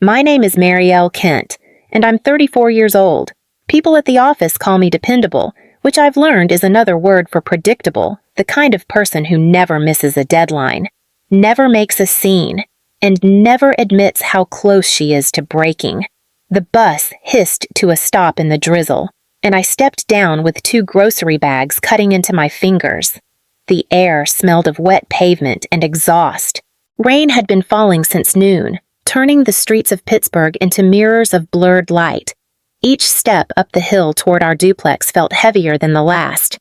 My name is Marielle Kent, and I'm 34 years old. People at the office call me dependable, which I've learned is another word for predictable, the kind of person who never misses a deadline, never makes a scene, and never admits how close she is to breaking. The bus hissed to a stop in the drizzle, and I stepped down with 2 grocery bags cutting into my fingers. The air smelled of wet pavement and exhaust. Rain had been falling since noon, turning the streets of Pittsburgh into mirrors of blurred light. Each step up the hill toward our duplex felt heavier than the last.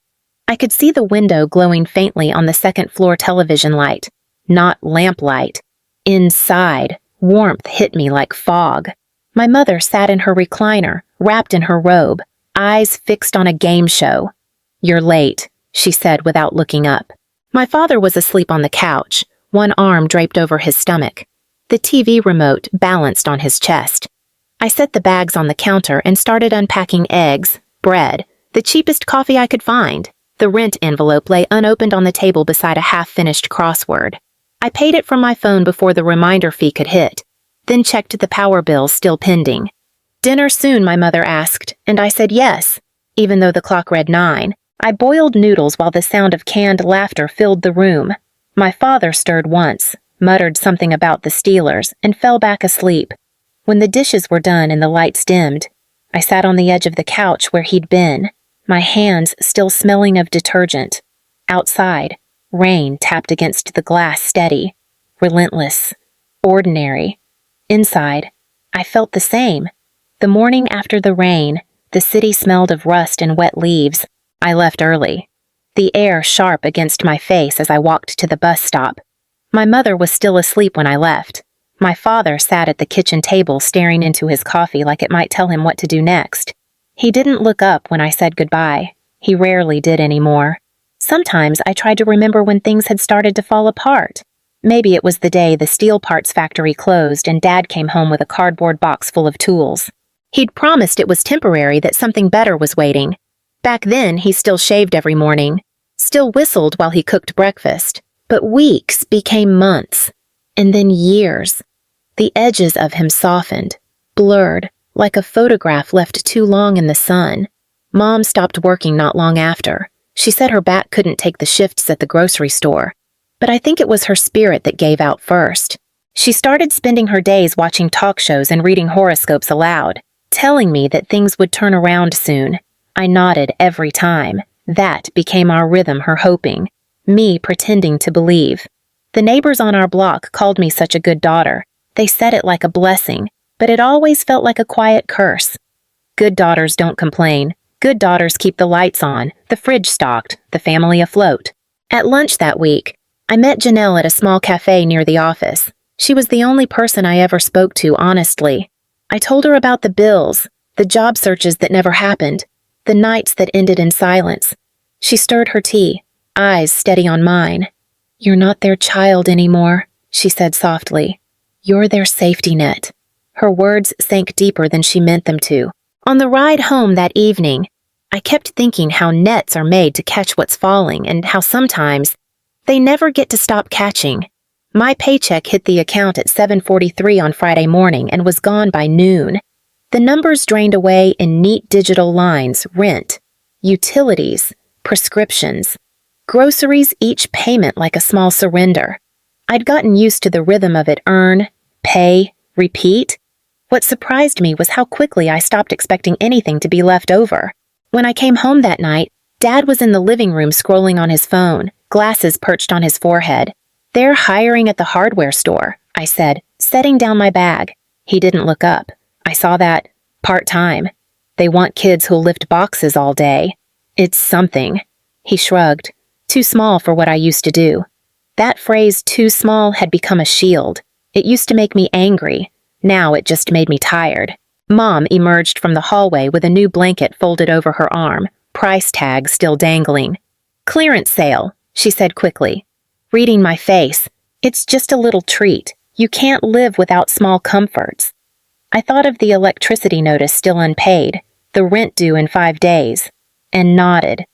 I could see the window glowing faintly on the second-floor television light, not lamplight. Inside, warmth hit me like fog. My mother sat in her recliner, wrapped in her robe, eyes fixed on a game show. "You're late," she said without looking up. My father was asleep on the couch, one arm draped over his stomach. The TV remote balanced on his chest. I set the bags on the counter and started unpacking eggs, bread, the cheapest coffee I could find. The rent envelope lay unopened on the table beside a half-finished crossword. I paid it from my phone before the reminder fee could hit, then checked the power bill still pending. "Dinner soon?" my mother asked, and I said yes, even though the clock read 9. I boiled noodles while the sound of canned laughter filled the room. My father stirred once, muttered something about the Steelers, and fell back asleep. When the dishes were done and the lights dimmed, I sat on the edge of the couch where he'd been, my hands still smelling of detergent. Outside, rain tapped against the glass steady, relentless, ordinary. Inside, I felt the same. The morning after the rain, the city smelled of rust and wet leaves. I left early, the air sharp against my face as I walked to the bus stop. My mother was still asleep when I left. My father sat at the kitchen table staring into his coffee like it might tell him what to do next. He didn't look up when I said goodbye. He rarely did anymore. Sometimes I tried to remember when things had started to fall apart. Maybe it was the day the steel parts factory closed and Dad came home with a cardboard box full of tools. He'd promised it was temporary, that something better was waiting. Back then, he still shaved every morning, still whistled while he cooked breakfast. But weeks became months, and then years. The edges of him softened, blurred, like a photograph left too long in the sun. Mom stopped working not long after. She said her back couldn't take the shifts at the grocery store. But I think it was her spirit that gave out first. She started spending her days watching talk shows and reading horoscopes aloud, telling me that things would turn around soon. I nodded every time. That became our rhythm, her hoping, me pretending to believe. The neighbors on our block called me such a good daughter. They said it like a blessing, but it always felt like a quiet curse. Good daughters don't complain. Good daughters keep the lights on, the fridge stocked, the family afloat. At lunch that week, I met Janelle at a small cafe near the office. She was the only person I ever spoke to honestly. I told her about the bills, the job searches that never happened, the nights that ended in silence. She stirred her tea, eyes steady on mine. "You're not their child anymore," she said softly. "You're their safety net." Her words sank deeper than she meant them to. On the ride home that evening, I kept thinking how nets are made to catch what's falling and how sometimes they never get to stop catching. My paycheck hit the account at 7:43 on Friday morning and was gone by noon. The numbers drained away in neat digital lines: rent, utilities, prescriptions, groceries, each payment like a small surrender. I'd gotten used to the rhythm of it: earn, pay, repeat. What surprised me was how quickly I stopped expecting anything to be left over. When I came home that night, Dad was in the living room scrolling on his phone, glasses perched on his forehead. "They're hiring at the hardware store," I said, setting down my bag. He didn't look up. I saw that. Part-time. They want kids who'll lift boxes all day. It's something. He shrugged. Too small for what I used to do. That phrase, too small, had become a shield. It used to make me angry. Now it just made me tired. Mom emerged from the hallway with a new blanket folded over her arm, price tag still dangling. "Clearance sale," she said quickly. Reading my face, "It's just a little treat. You can't live without small comforts." I thought of the electricity notice still unpaid, the rent due in 5 days, and nodded.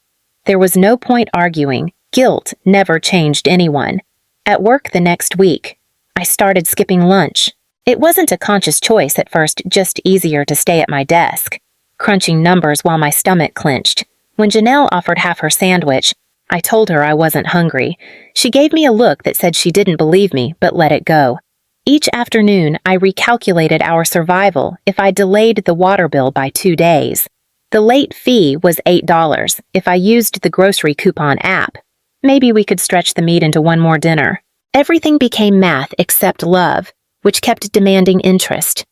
There was no point arguing. Guilt never changed anyone. At work the next week, I started skipping lunch. It wasn't a conscious choice at first, just easier to stay at my desk, crunching numbers while my stomach clenched. When Janelle offered half her sandwich, I told her I wasn't hungry. She gave me a look that said she didn't believe me, but let it go. Each afternoon, I recalculated our survival if I delayed the water bill by 2 days. The late fee was $8 if I used the grocery coupon app. Maybe we could stretch the meat into one more dinner. Everything became math except love, which kept demanding interest.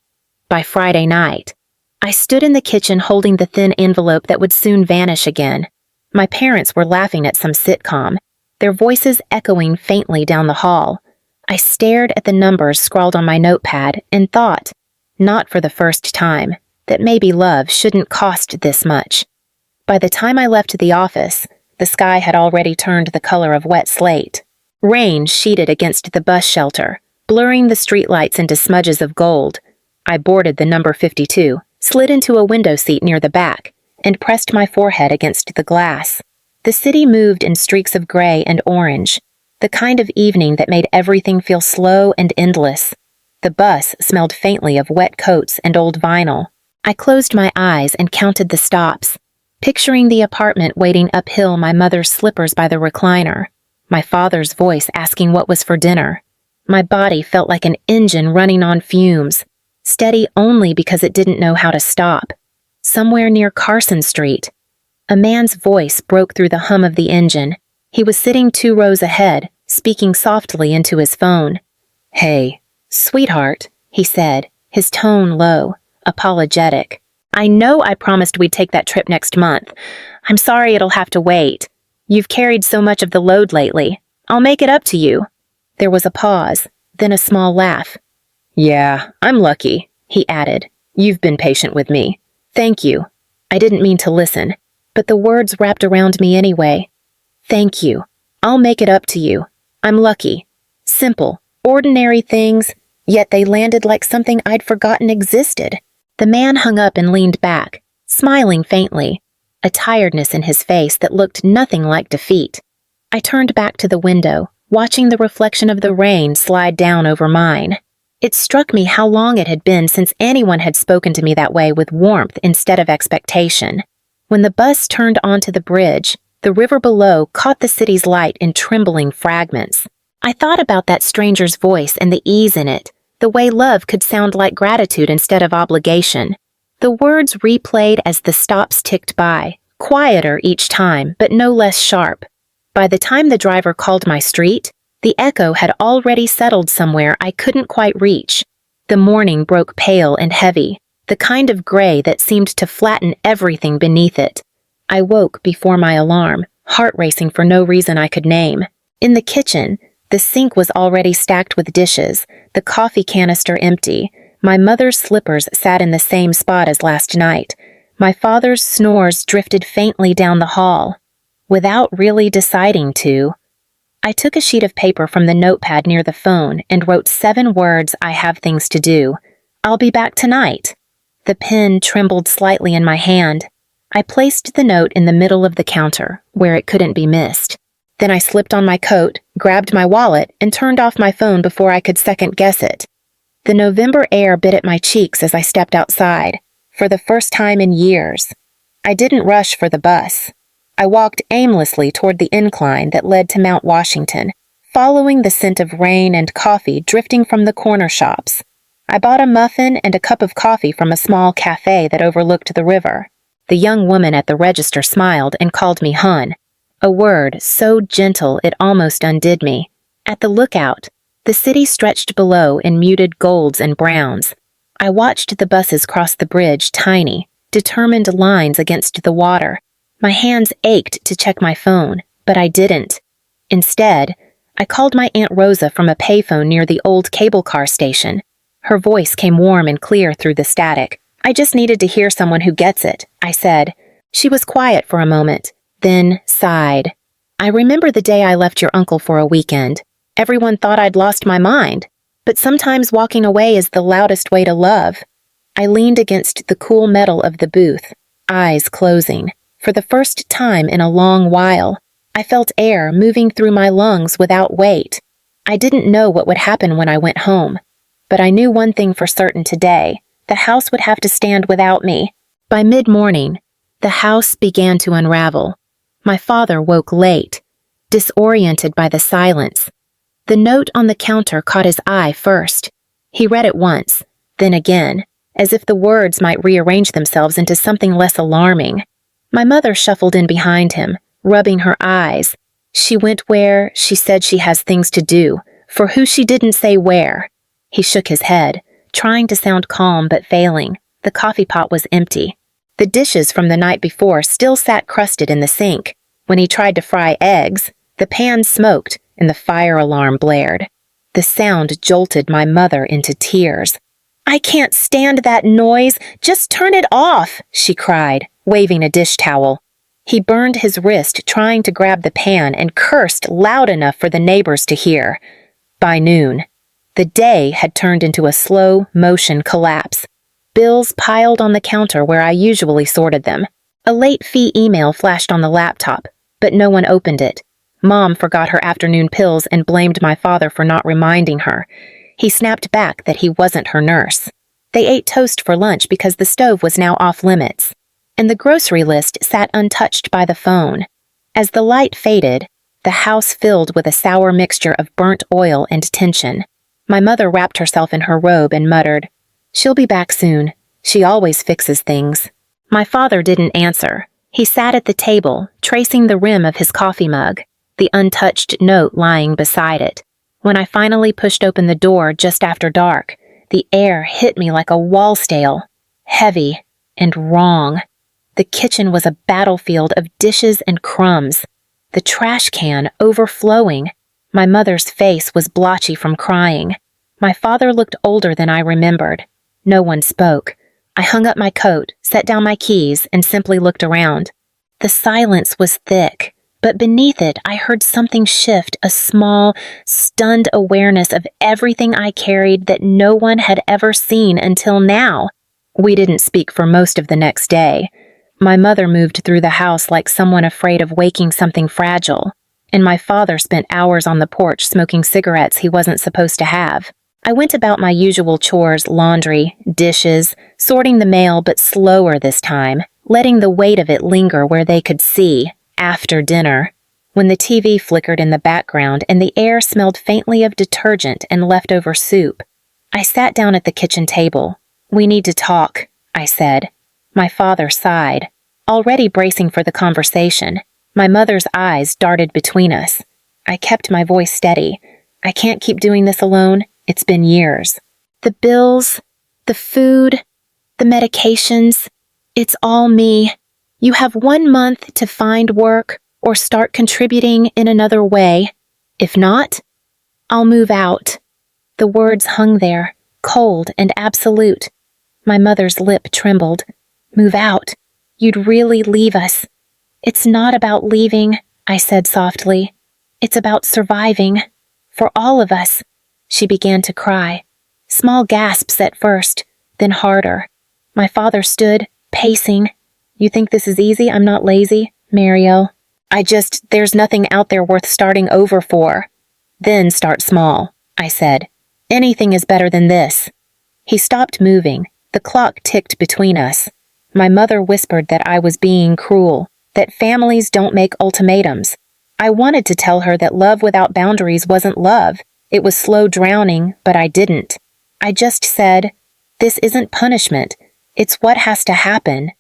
By Friday night, I stood in the kitchen holding the thin envelope that would soon vanish again. My parents were laughing at some sitcom, their voices echoing faintly down the hall. I stared at the numbers scrawled on my notepad and thought, not for the first time, that maybe love shouldn't cost this much. By the time I left the office, the sky had already turned the color of wet slate. Rain sheeted against the bus shelter, blurring the streetlights into smudges of gold. I boarded the number 52, slid into a window seat near the back, and pressed my forehead against the glass. The city moved in streaks of gray and orange, the kind of evening that made everything feel slow and endless. The bus smelled faintly of wet coats and old vinyl. I closed my eyes and counted the stops, picturing the apartment waiting uphill, my mother's slippers by the recliner, my father's voice asking what was for dinner. My body felt like an engine running on fumes, steady only because it didn't know how to stop. Somewhere near Carson Street, a man's voice broke through the hum of the engine. He was sitting 2 rows ahead, speaking softly into his phone. "Hey, sweetheart," he said, his tone low, apologetic. "I know I promised we'd take that trip next month. I'm sorry it'll have to wait. You've carried so much of the load lately. I'll make it up to you." There was a pause, then a small laugh. "Yeah, I'm lucky," he added. "You've been patient with me. Thank you." I didn't mean to listen, but the words wrapped around me anyway. Thank you. I'll make it up to you. I'm lucky. Simple, ordinary things, yet they landed like something I'd forgotten existed. The man hung up and leaned back, smiling faintly, a tiredness in his face that looked nothing like defeat. I turned back to the window, watching the reflection of the rain slide down over mine. It struck me how long it had been since anyone had spoken to me that way, with warmth instead of expectation. When the bus turned onto the bridge, the river below caught the city's light in trembling fragments. I thought about that stranger's voice and the ease in it, the way love could sound like gratitude instead of obligation. The words replayed as the stops ticked by, quieter each time, but no less sharp. By the time the driver called my street, the echo had already settled somewhere I couldn't quite reach. The morning broke pale and heavy, the kind of gray that seemed to flatten everything beneath it. I woke before my alarm, heart racing for no reason I could name. In the kitchen, the sink was already stacked with dishes, the coffee canister empty. My mother's slippers sat in the same spot as last night. My father's snores drifted faintly down the hall. Without really deciding to, I took a sheet of paper from the notepad near the phone and wrote 7 words: "I have things to do. I'll be back tonight." The pen trembled slightly in my hand. I placed the note in the middle of the counter, where it couldn't be missed. Then I slipped on my coat, grabbed my wallet, and turned off my phone before I could second-guess it. The November air bit at my cheeks as I stepped outside, for the first time in years. I didn't rush for the bus. I walked aimlessly toward the incline that led to Mount Washington, following the scent of rain and coffee drifting from the corner shops. I bought a muffin and a cup of coffee from a small cafe that overlooked the river. The young woman at the register smiled and called me Hun, a word so gentle it almost undid me. At the lookout, the city stretched below in muted golds and browns. I watched the buses cross the bridge, tiny, determined lines against the water. My hands ached to check my phone, but I didn't. Instead, I called my Aunt Rosa from a payphone near the old cable car station. Her voice came warm and clear through the static. "I just needed to hear someone who gets it," I said. She was quiet for a moment, then sighed. "I remember the day I left your uncle for a weekend. Everyone thought I'd lost my mind, but sometimes walking away is the loudest way to love." I leaned against the cool metal of the booth, eyes closing. For the first time in a long while, I felt air moving through my lungs without weight. I didn't know what would happen when I went home. But I knew one thing for certain today: the house would have to stand without me. By mid-morning, the house began to unravel. My father woke late, disoriented by the silence. The note on the counter caught his eye first. He read it once, then again, as if the words might rearrange themselves into something less alarming. My mother shuffled in behind him, rubbing her eyes. She went where she said she has things to do, for who she didn't say where. He shook his head, trying to sound calm but failing. The coffee pot was empty. The dishes from the night before still sat crusted in the sink. When he tried to fry eggs, the pan smoked and the fire alarm blared. The sound jolted my mother into tears. "I can't stand that noise! Just turn it off!" she cried, waving a dish towel. He burned his wrist trying to grab the pan and cursed loud enough for the neighbors to hear. By noon, the day had turned into a slow-motion collapse. Bills piled on the counter where I usually sorted them. A late fee email flashed on the laptop, but no one opened it. Mom forgot her afternoon pills and blamed my father for not reminding her. He snapped back that he wasn't her nurse. They ate toast for lunch because the stove was now off limits, and the grocery list sat untouched by the phone. As the light faded, the house filled with a sour mixture of burnt oil and tension. My mother wrapped herself in her robe and muttered, "She'll be back soon. She always fixes things." My father didn't answer. He sat at the table, tracing the rim of his coffee mug, the untouched note lying beside it. When I finally pushed open the door just after dark, the air hit me like a wall stale, heavy and wrong. The kitchen was a battlefield of dishes and crumbs, the trash can overflowing. My mother's face was blotchy from crying. My father looked older than I remembered. No one spoke. I hung up my coat, set down my keys, and simply looked around. The silence was thick, but beneath it I heard something shift, a small, stunned awareness of everything I carried that no one had ever seen until now. We didn't speak for most of the next day. My mother moved through the house like someone afraid of waking something fragile, and my father spent hours on the porch smoking cigarettes he wasn't supposed to have. I went about my usual chores, laundry, dishes, sorting the mail, but slower this time, letting the weight of it linger where they could see, after dinner, when the TV flickered in the background and the air smelled faintly of detergent and leftover soup. I sat down at the kitchen table. "We need to talk," I said. My father sighed, already bracing for the conversation. My mother's eyes darted between us. I kept my voice steady. "I can't keep doing this alone. It's been years. The bills, the food, the medications, it's all me. You have 1 month to find work or start contributing in another way. If not, I'll move out." The words hung there, cold and absolute. My mother's lip trembled. "Move out? You'd really leave us?" "It's not about leaving," I said softly. "It's about surviving. For all of us." She began to cry. Small gasps at first, then harder. My father stood, pacing. "You think this is easy? I'm not lazy, Mariel. There's nothing out there worth starting over for." "Then start small," I said. "Anything is better than this." He stopped moving. The clock ticked between us. My mother whispered that I was being cruel, that families don't make ultimatums. I wanted to tell her that love without boundaries wasn't love. It was slow drowning, but I didn't. I just said, "This isn't punishment. It's what has to happen."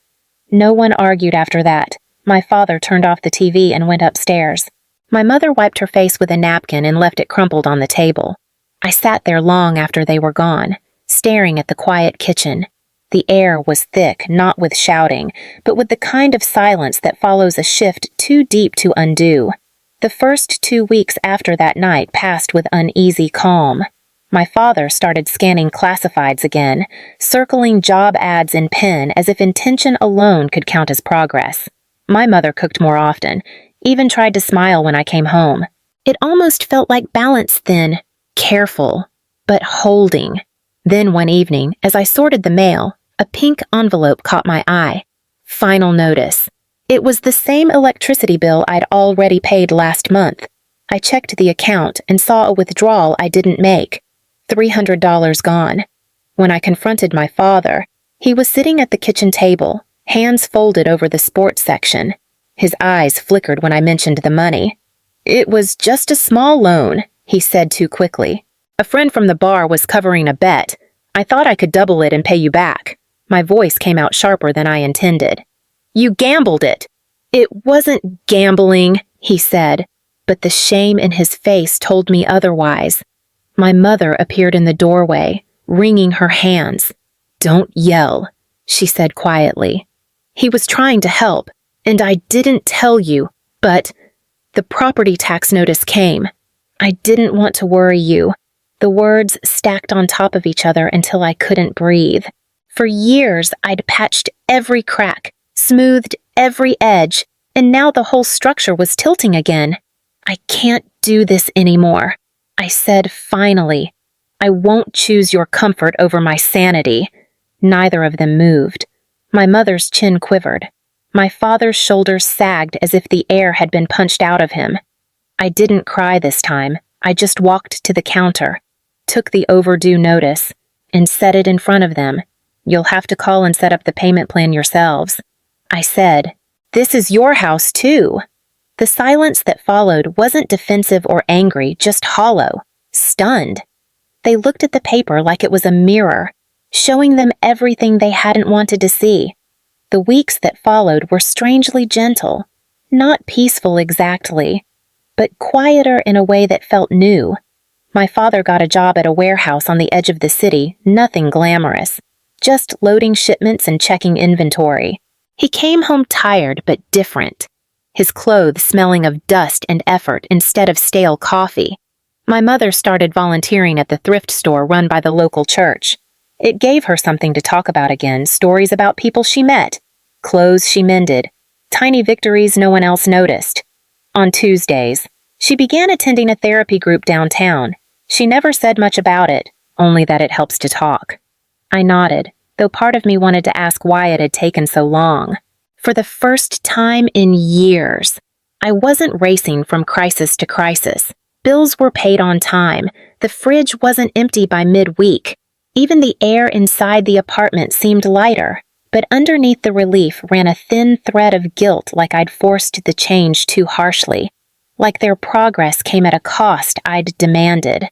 No one argued after that. My father turned off the TV and went upstairs. My mother wiped her face with a napkin and left it crumpled on the table. I sat there long after they were gone, staring at the quiet kitchen. The air was thick, not with shouting, but with the kind of silence that follows a shift too deep to undo. The first 2 weeks after that night passed with uneasy calm. My father started scanning classifieds again, circling job ads in pen as if intention alone could count as progress. My mother cooked more often, even tried to smile when I came home. It almost felt like balance then, careful, but holding. Then one evening, as I sorted the mail, a pink envelope caught my eye. Final notice. It was the same electricity bill I'd already paid last month. I checked the account and saw a withdrawal I didn't make. $300 gone. When I confronted my father, he was sitting at the kitchen table, hands folded over the sports section. His eyes flickered when I mentioned the money. "It was just a small loan," he said too quickly. "A friend from the bar was covering a bet. I thought I could double it and pay you back." My voice came out sharper than I intended. "You gambled it." "It wasn't gambling," he said, but the shame in his face told me otherwise. My mother appeared in the doorway, wringing her hands. "Don't yell," she said quietly. "He was trying to help, and I didn't tell you, but the property tax notice came. I didn't want to worry you." The words stacked on top of each other until I couldn't breathe. For years, I'd patched every crack, smoothed every edge, and now the whole structure was tilting again. "I can't do this anymore," I said finally. "I won't choose your comfort over my sanity." Neither of them moved. My mother's chin quivered. My father's shoulders sagged as if the air had been punched out of him. I didn't cry this time. I just walked to the counter, took the overdue notice, and set it in front of them. "You'll have to call and set up the payment plan yourselves." I said, "This is your house, too." The silence that followed wasn't defensive or angry, just hollow, stunned. They looked at the paper like it was a mirror, showing them everything they hadn't wanted to see. The weeks that followed were strangely gentle, not peaceful exactly, but quieter in a way that felt new. My father got a job at a warehouse on the edge of the city, nothing glamorous, just loading shipments and checking inventory. He came home tired but different, his clothes smelling of dust and effort instead of stale coffee. My mother started volunteering at the thrift store run by the local church. It gave her something to talk about again, stories about people she met, clothes she mended, tiny victories no one else noticed. On Tuesdays, she began attending a therapy group downtown. She never said much about it, only that it helps to talk. I nodded, though part of me wanted to ask why it had taken so long. For the first time in years, I wasn't racing from crisis to crisis. Bills were paid on time. The fridge wasn't empty by midweek. Even the air inside the apartment seemed lighter, but underneath the relief ran a thin thread of guilt, like I'd forced the change too harshly, like their progress came at a cost I'd demanded.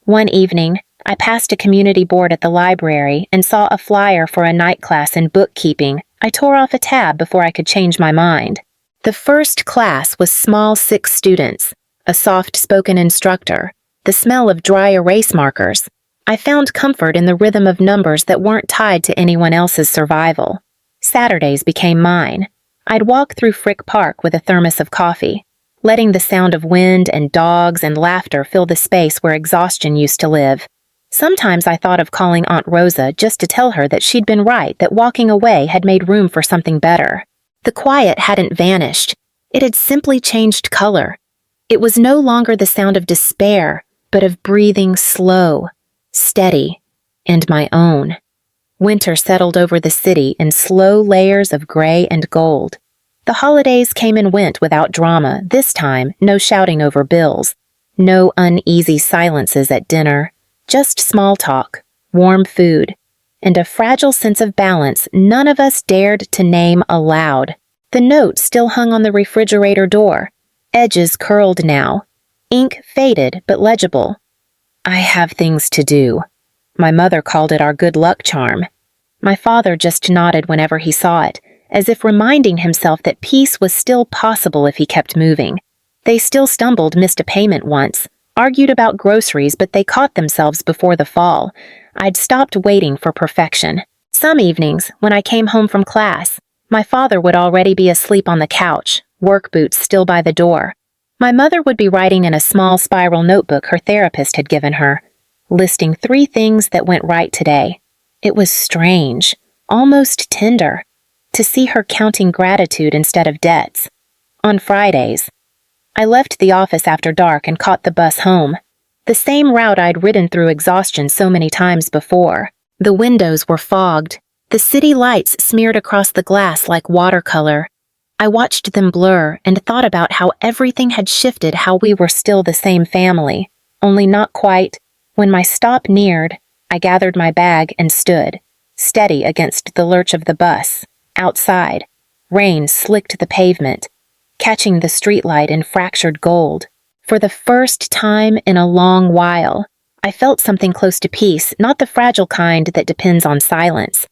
One evening, I passed a community board at the library and saw a flyer for a night class in bookkeeping. I tore off a tab before I could change my mind. The first class was small 6 students, a soft-spoken instructor, the smell of dry erase markers. I found comfort in the rhythm of numbers that weren't tied to anyone else's survival. Saturdays became mine. I'd walk through Frick Park with a thermos of coffee, letting the sound of wind and dogs and laughter fill the space where exhaustion used to live. Sometimes I thought of calling Aunt Rosa just to tell her that she'd been right, that walking away had made room for something better. The quiet hadn't vanished. It had simply changed color. It was no longer the sound of despair, but of breathing slow, steady, and my own. Winter settled over the city in slow layers of gray and gold. The holidays came and went without drama. This time, no shouting over bills, no uneasy silences at dinner, just small talk, warm food, and a fragile sense of balance none of us dared to name aloud. The note still hung on the refrigerator door, edges curled now, ink faded but legible. "I have things to do." My mother called it our good luck charm. My father just nodded whenever he saw it, as if reminding himself that peace was still possible if he kept moving. They still stumbled, missed a payment once, argued about groceries, but they caught themselves before the fall. I'd stopped waiting for perfection. Some evenings, when I came home from class, my father would already be asleep on the couch, work boots still by the door. My mother would be writing in a small spiral notebook her therapist had given her, listing 3 things that went right today. It was strange, almost tender, to see her counting gratitude instead of debts. On Fridays, I left the office after dark and caught the bus home, the same route I'd ridden through exhaustion so many times before. The windows were fogged, the city lights smeared across the glass like watercolor. I watched them blur and thought about how everything had shifted, how we were still the same family, only not quite, When my stop neared, I gathered my bag and stood, steady against the lurch of the bus. Outside, rain slicked the pavement, catching the streetlight in fractured gold. For the first time in a long while, I felt something close to peace, not the fragile kind that depends on silence,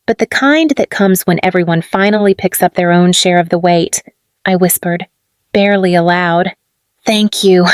but the kind that comes when everyone finally picks up their own share of the weight. I whispered, barely aloud, "Thank you."